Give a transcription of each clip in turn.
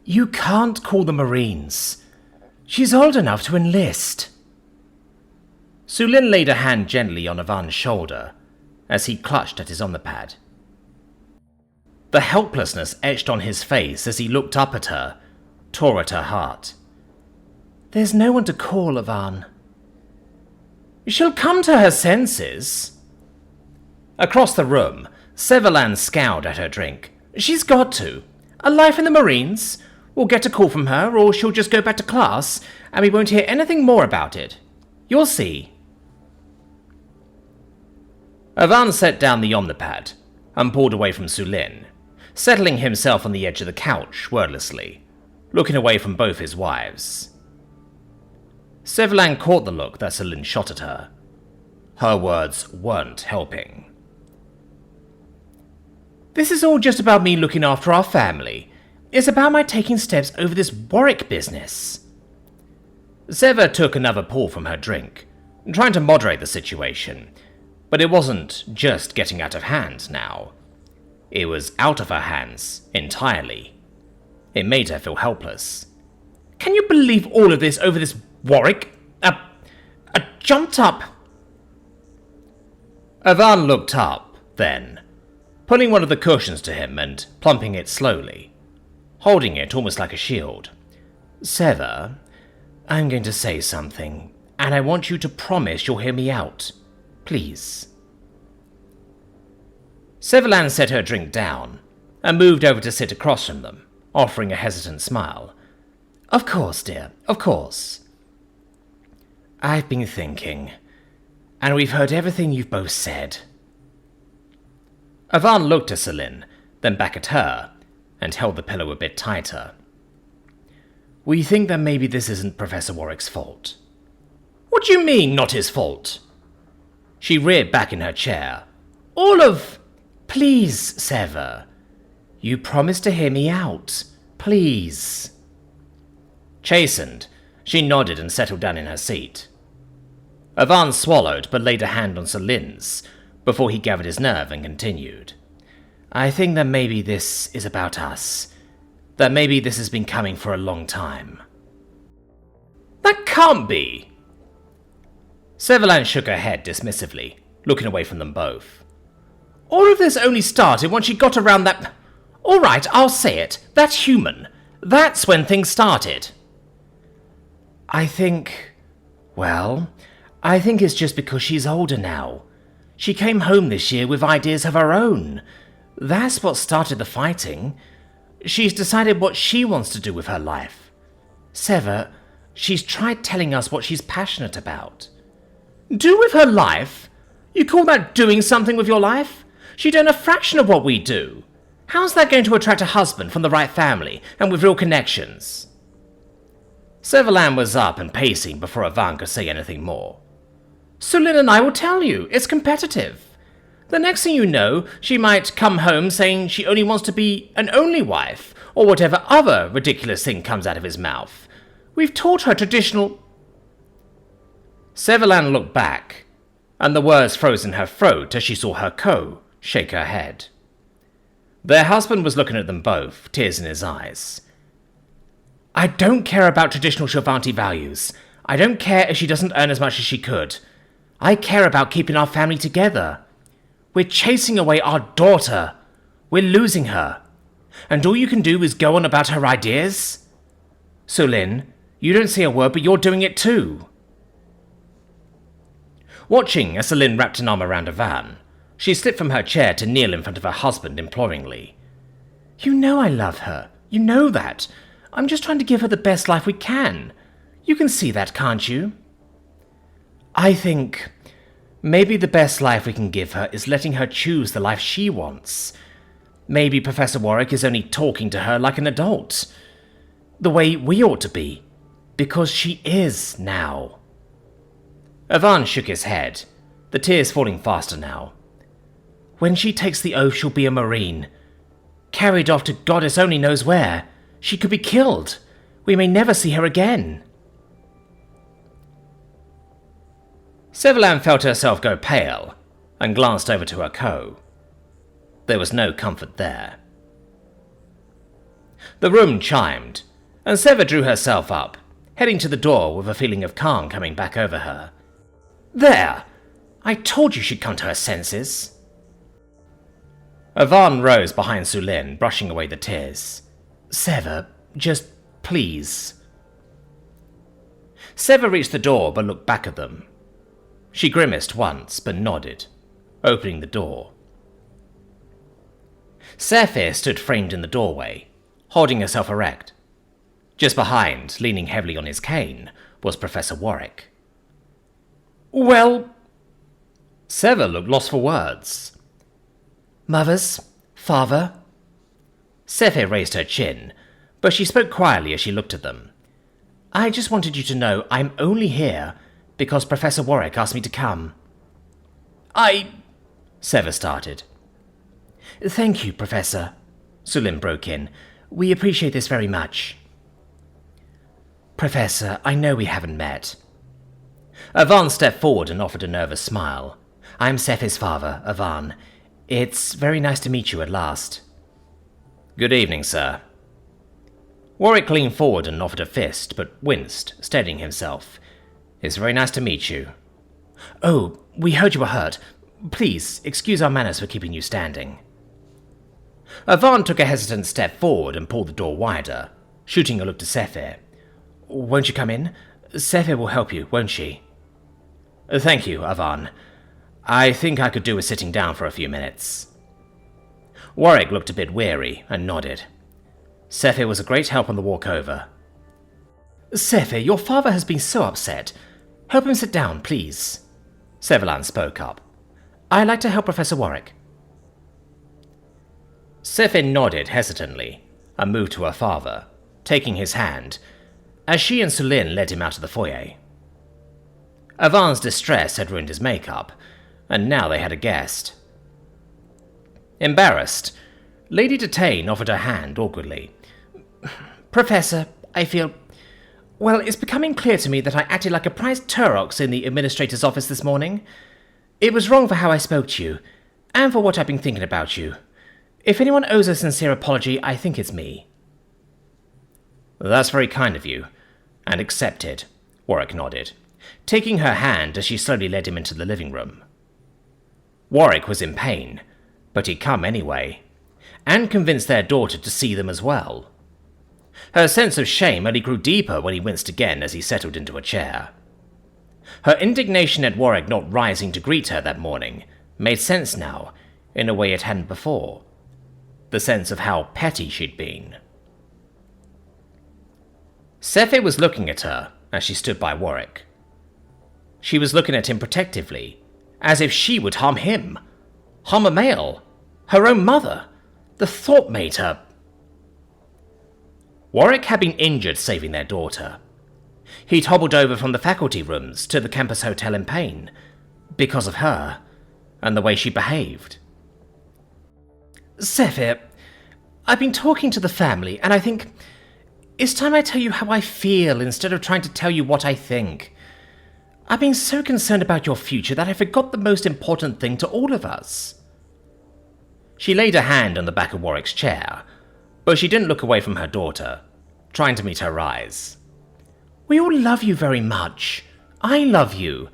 You can't call the Marines. She's old enough to enlist. Sulin laid a hand gently on Ivan's shoulder as he clutched at his omnipad. The helplessness etched on his face as he looked up at her tore at her heart. There's no one to call, Ivan. She'll come to her senses. Across the room, Severland scowled at her drink. She's got to. A life in the Marines. We'll get a call from her, or she'll just go back to class, and we won't hear anything more about it. You'll see. Ivan set down the omnipad and pulled away from Sulin, settling himself on the edge of the couch wordlessly, looking away from both his wives. Severland caught the look that Sulin shot at her. Her words weren't helping. This is all just about me looking after our family. It's about my taking steps over this Warwick business. Sever took another pull from her drink, trying to moderate the situation, but it wasn't just getting out of hand now. It was out of her hands entirely. It made her feel helpless. Can you believe all of this over this Warwick? A jumped up. Ivan looked up, then, pulling one of the cushions to him and plumping it slowly, holding it almost like a shield. Sever, I'm going to say something, and I want you to promise you'll hear me out. Please. Severland set her drink down and moved over to sit across from them, offering a hesitant smile. Of course, dear, of course. I've been thinking, and we've heard everything you've both said. Ivan looked at Sulin, then back at her, and held the pillow a bit tighter. We think that maybe this isn't Professor Warwick's fault. What do you mean, not his fault? She reared back in her chair. Please, Sever. You promised to hear me out. Please. Chastened, she nodded and settled down in her seat. Ivan swallowed but laid a hand on Sulin's before he gathered his nerve and continued. I think that maybe this is about us. That maybe this has been coming for a long time. That can't be! Severland shook her head dismissively, looking away from them both. All of this only started when she got around that... All right, I'll say it. That's human. That's when things started. I think it's just because she's older now. She came home this year with ideas of her own. That's what started the fighting. She's decided what she wants to do with her life. Sever, she's tried telling us what she's passionate about. Do with her life? You call that doing something with your life? She done a fraction of what we do. How's that going to attract a husband from the right family and with real connections? Severland was up and pacing before Ivan could say anything more. Sulin and I will tell you, it's competitive. The next thing you know, she might come home saying she only wants to be an only wife, or whatever other ridiculous thing comes out of his mouth. We've taught her traditional... Severland looked back, and the words froze in her throat as she saw her shake her head. Their husband was looking at them both, tears in his eyes. I don't care about traditional Shovanti values. I don't care if she doesn't earn as much as she could. I care about keeping our family together. We're chasing away our daughter. We're losing her. And all you can do is go on about her ideas? Sulin, you don't say a word, but you're doing it too. Watching as Sulin wrapped an arm around Ivan, she slipped from her chair to kneel in front of her husband imploringly. You know I love her. You know that. I'm just trying to give her the best life we can. You can see that, can't you? I think maybe the best life we can give her is letting her choose the life she wants. Maybe Professor Warwick is only talking to her like an adult. The way we ought to be. Because she is now. Ivan shook his head, the tears falling faster now. When she takes the oath, she'll be a Marine. Carried off to goddess only knows where. She could be killed. We may never see her again. Severland felt herself go pale and glanced over to her There was no comfort there. The room chimed, and Sever drew herself up, heading to the door with a feeling of calm coming back over her. There! I told you she'd come to her senses. Avan rose behind Sulin, brushing away the tears. Sever, just please. Sever reached the door but looked back at them. She grimaced once but nodded, opening the door. Saphir stood framed in the doorway, holding herself erect. Just behind, leaning heavily on his cane, was Professor Warwick. Well... Sever looked lost for words. Mothers? Father? Saphir raised her chin, but she spoke quietly as she looked at them. I just wanted you to know I'm only here because Professor Warwick asked me to come. Sever started. Thank you, Professor, Sulin broke in. We appreciate this very much. Professor, I know we haven't met. Avan stepped forward and offered a nervous smile. I'm Sephir's father, Avan. It's very nice to meet you at last. Good evening, sir. Warwick leaned forward and offered a fist, but winced, steadying himself. It's very nice to meet you. Oh, we heard you were hurt. Please, excuse our manners for keeping you standing. Avan took a hesitant step forward and pulled the door wider, shooting a look to Sephir. Won't you come in? Sephir will help you, won't she? Thank you, Avan. I think I could do with sitting down for a few minutes. Warwick looked a bit weary and nodded. Sephir was a great help on the walk over. Sephir, your father has been so upset. Help him sit down, please. Severlan spoke up. I'd like to help Professor Warwick. Sephir nodded hesitantly and moved to her father, taking his hand, as she and Sulin led him out of the foyer. Avan's distress had ruined his makeup, and now they had a guest. Embarrassed, Lady Detain offered her hand awkwardly. Professor, I feel... Well, it's becoming clear to me that I acted like a prize Turox in the administrator's office this morning. It was wrong for how I spoke to you, and for what I've been thinking about you. If anyone owes a sincere apology, I think it's me. That's very kind of you, and accepted, Warwick nodded, taking her hand as she slowly led him into the living room. Warwick was in pain, but he'd come anyway, and convinced their daughter to see them as well. Her sense of shame only grew deeper when he winced again as he settled into a chair. Her indignation at Warwick not rising to greet her that morning made sense now, in a way it hadn't before. The sense of how petty she'd been. Sephir was looking at her as she stood by Warwick. She was looking at him protectively, as if she would harm him. Harm a male. Her own mother. The thought made her... Warwick had been injured saving their daughter. He'd hobbled over from the faculty rooms to the campus hotel in pain, because of her, and the way she behaved. Sephir, I've been talking to the family, and I think it's time I tell you how I feel instead of trying to tell you what I think. I've been so concerned about your future that I forgot the most important thing to all of us. She laid a hand on the back of Warwick's chair, but she didn't look away from her daughter, trying to meet her eyes. We all love you very much. I love you,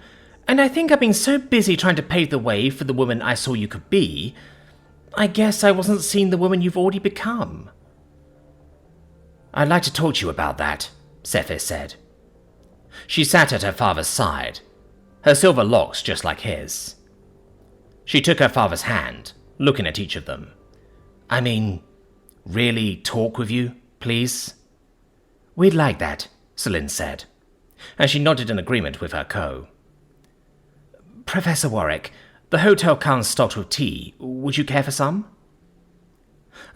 and I think I've been so busy trying to pave the way for the woman I saw you could be, I guess I wasn't seeing the woman you've already become. I'd like to talk to you about that, Sephir said. She sat at her father's side, her silver locks just like his. She took her father's hand, looking at each of them. I mean, really talk with you, please? We'd like that, Sulin said, and she nodded in agreement with her co. Professor Warwick, the hotel comes stocked with tea. Would you care for some?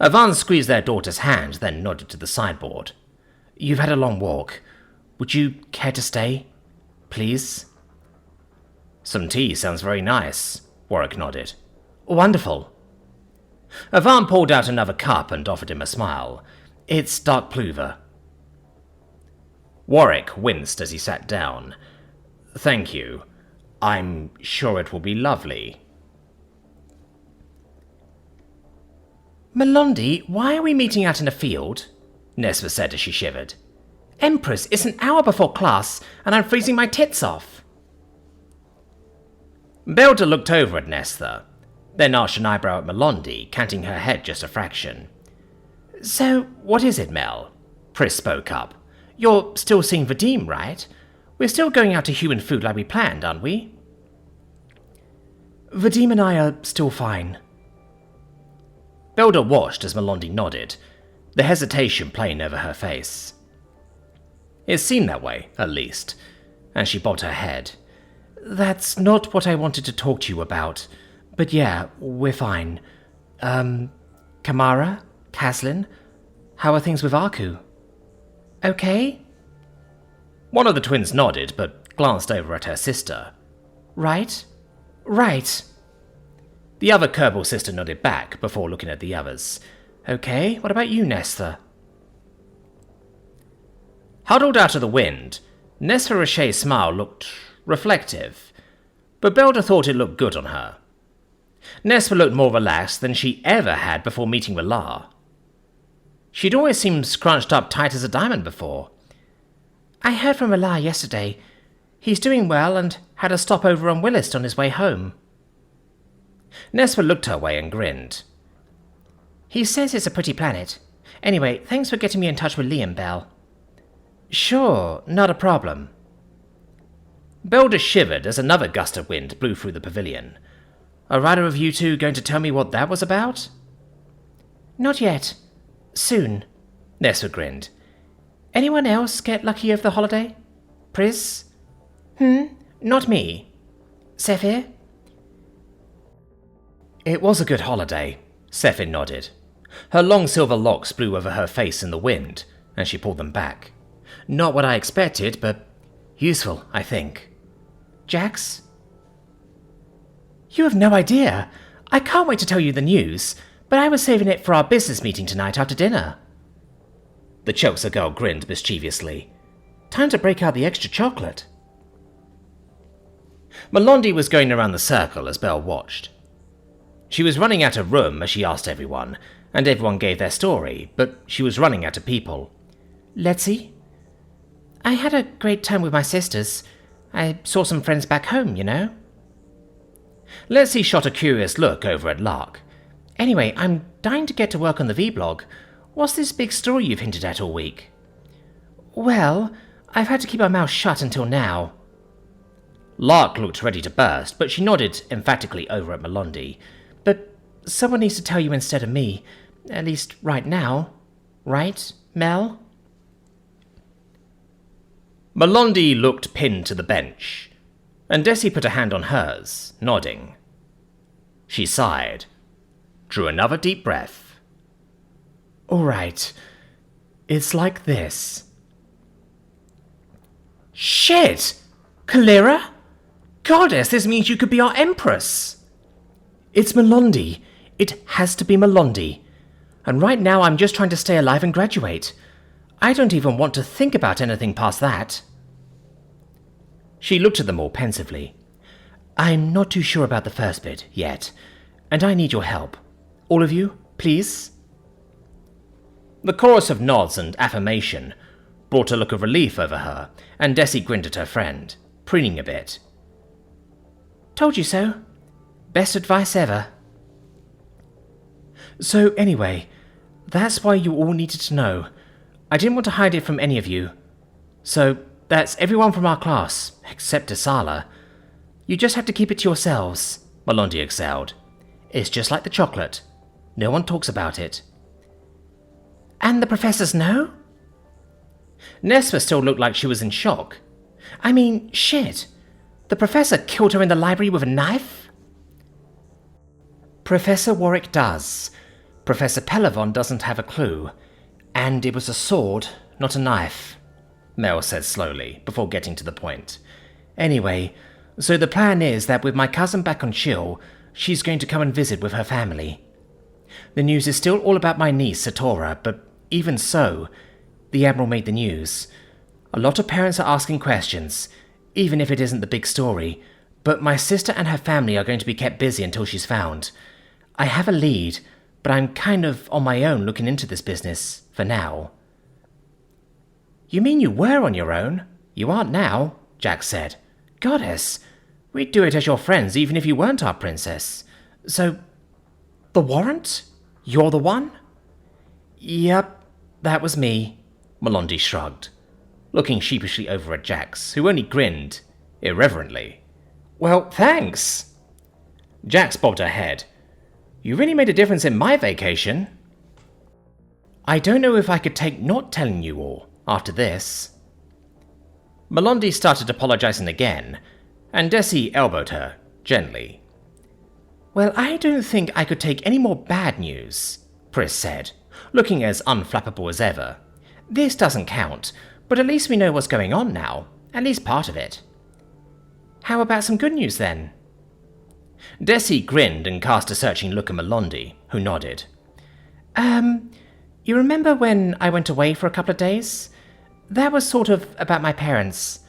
Avan squeezed their daughter's hand, then nodded to the sideboard. You've had a long walk. Would you care to stay? Please? Some tea sounds very nice, Warwick nodded. Wonderful. Avan pulled out another cup and offered him a smile. It's dark plover. Warwick winced as he sat down. Thank you. I'm sure it will be lovely. Melondi, why are we meeting out in a field? Nesva said as she shivered. Empress, it's an hour before class, and I'm freezing my tits off. Belda looked over at Nesva, then arched an eyebrow at Melondi, canting her head just a fraction. So, what is it, Mel? Pris spoke up. You're still seeing Vadim, right? We're still going out to human food like we planned, aren't we? Vadim and I are still fine. Belda watched as Melondi nodded, the hesitation playing over her face. It seemed that way, at least, and she bobbed her head. That's not what I wanted to talk to you about, but yeah, we're fine. Kamara? Kaslin? How are things with Aku? Okay? One of the twins nodded, but glanced over at her sister. Right? Right. The other Kerbal sister nodded back before looking at the others. Okay, what about you, Nestor? Huddled out of the wind, Nestor Roche's smile looked reflective, but Belda thought it looked good on her. Nestor looked more relaxed than she ever had before meeting with La. She'd always seemed scrunched up tight as a diamond before. I heard from Alar yesterday. He's doing well and had a stopover on Willist on his way home. Nestor looked her way and grinned. He says it's a pretty planet. Anyway, thanks for getting me in touch with Liam, Bell. Sure, not a problem. Belda shivered as another gust of wind blew through the pavilion. Are either of you two going to tell me what that was about? Not yet. Soon, Nestor grinned. Anyone else get lucky over the holiday? Pris? Not me. Sephir? It was a good holiday, Sephir nodded. Her long silver locks blew over her face in the wind, and she pulled them back. Not what I expected, but useful, I think. Jax? You have no idea. I can't wait to tell you the news, but I was saving it for our business meeting tonight after dinner. The Choksa girl grinned mischievously. Time to break out the extra chocolate. Melondi was going around the circle as Belle watched. She was running out of room as she asked everyone, and everyone gave their story, but she was running out of people. Let's see. I had a great time with my sisters. I saw some friends back home, you know. Letzi shot a curious look over at Lark. Anyway, I'm dying to get to work on the vlog. What's this big story you've hinted at all week? Well, I've had to keep my mouth shut until now. Lark looked ready to burst, but she nodded emphatically over at Melondi. But someone needs to tell you instead of me, at least right now. Right, Mel? Melondi looked pinned to the bench, and Desi put a hand on hers, nodding. She sighed, drew another deep breath. All right, it's like this. Shit! Kalira? Goddess, this means you could be our empress! It's Melondi. It has to be Melondi. And right now I'm just trying to stay alive and graduate. I don't even want to think about anything past that. She looked at them all pensively. I'm not too sure about the first bit yet, and I need your help. All of you, please? The chorus of nods and affirmation brought a look of relief over her, and Desi grinned at her friend, preening a bit. Told you so. Best advice ever. So anyway, that's why you all needed to know. I didn't want to hide it from any of you. So that's everyone from our class, except Asala. You just have to keep it to yourselves, Melondi excelled. It's just like the chocolate. No one talks about it. And the professors know? Nespa still looked like she was in shock. I mean, shit. The professor killed her in the library with a knife? Professor Warwick does. Professor Pelavon doesn't have a clue. And it was a sword, not a knife, Mel said slowly, before getting to the point. Anyway, so the plan is that with my cousin back on Chill, she's going to come and visit with her family. The news is still all about my niece, Satora, but even so, the Admiral made the news. A lot of parents are asking questions, even if it isn't the big story, but my sister and her family are going to be kept busy until she's found. I have a lead, but I'm kind of on my own looking into this business, for now. You mean you were on your own? You aren't now, Jack said. Goddess, we'd do it as your friends even if you weren't our princess. So, the warrant? You're the one? Yep, that was me, Melondi shrugged, looking sheepishly over at Jax, who only grinned, irreverently. Well, thanks. Jax bobbed her head. You really made a difference in my vacation. I don't know if I could take not telling you all after this. Melondi started apologizing again, and Desi elbowed her, gently. Well, I don't think I could take any more bad news, Pris said, looking as unflappable as ever. This doesn't count, but at least we know what's going on now, at least part of it. How about some good news then? Desi grinned and cast a searching look at Melondi, who nodded. You remember when I went away for a couple of days? That was sort of about my parents.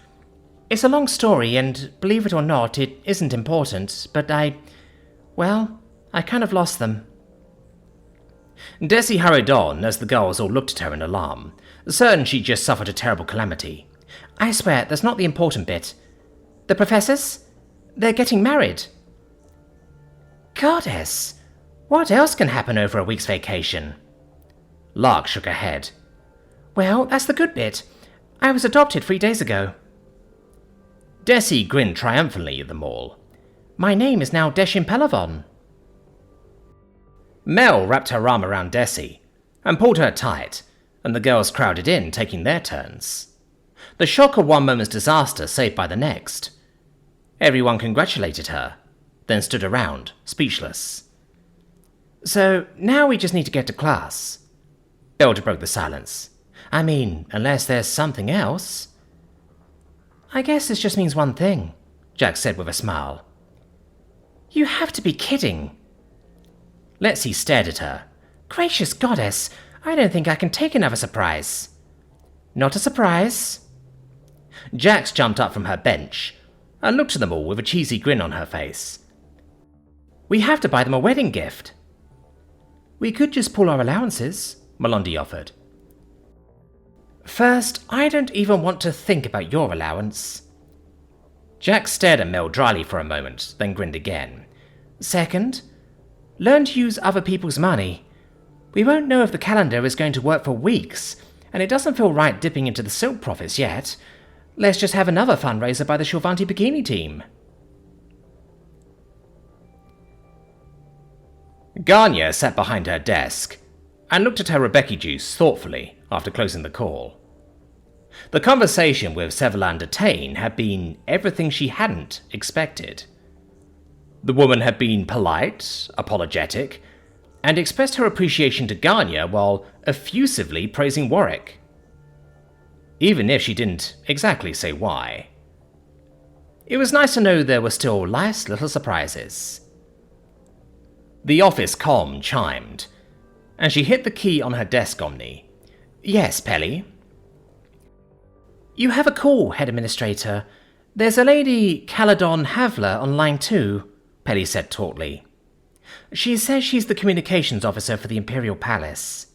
It's a long story, and believe it or not, it isn't important, but I kind of lost them. Desi hurried on as the girls all looked at her in alarm, certain she'd just suffered a terrible calamity. I swear, that's not the important bit. The professors? They're getting married. Goddess, what else can happen over a week's vacation? Lark shook her head. Well, that's the good bit. I was adopted 3 days ago. Desi grinned triumphantly at them all. My name is now Deshin Pelavon. Mel wrapped her arm around Desi and pulled her tight, and the girls crowded in, taking their turns. The shock of one moment's disaster saved by the next. Everyone congratulated her, then stood around, speechless. So, now we just need to get to class. Elder broke the silence. I mean, unless there's something else. I guess this just means one thing, Jack said with a smile. You have to be kidding. Lexi stared at her. Gracious goddess, I don't think I can take another surprise. Not a surprise. Jax jumped up from her bench and looked at them all with a cheesy grin on her face. We have to buy them a wedding gift. We could just pull our allowances, Melondi offered. First, I don't even want to think about your allowance. Jack stared at Mel dryly for a moment, then grinned again. Second, learn to use other people's money. We won't know if the calendar is going to work for weeks, and it doesn't feel right dipping into the silk profits yet. Let's just have another fundraiser by the Shilvanti Bikini team. Ganya sat behind her desk and looked at her Rebecca juice thoughtfully after closing the call. The conversation with Severlander Tain had been everything she hadn't expected. The woman had been polite, apologetic, and expressed her appreciation to Ganya while effusively praising Warwick. Even if she didn't exactly say why. It was nice to know there were still nice little surprises. The office comm chimed, and she hit the key on her desk Omni. Yes, Pelly? You have a call, Head Administrator. There's a lady, Caledon Havler, on line 2, Pelly said tautly. She says she's the communications officer for the Imperial Palace.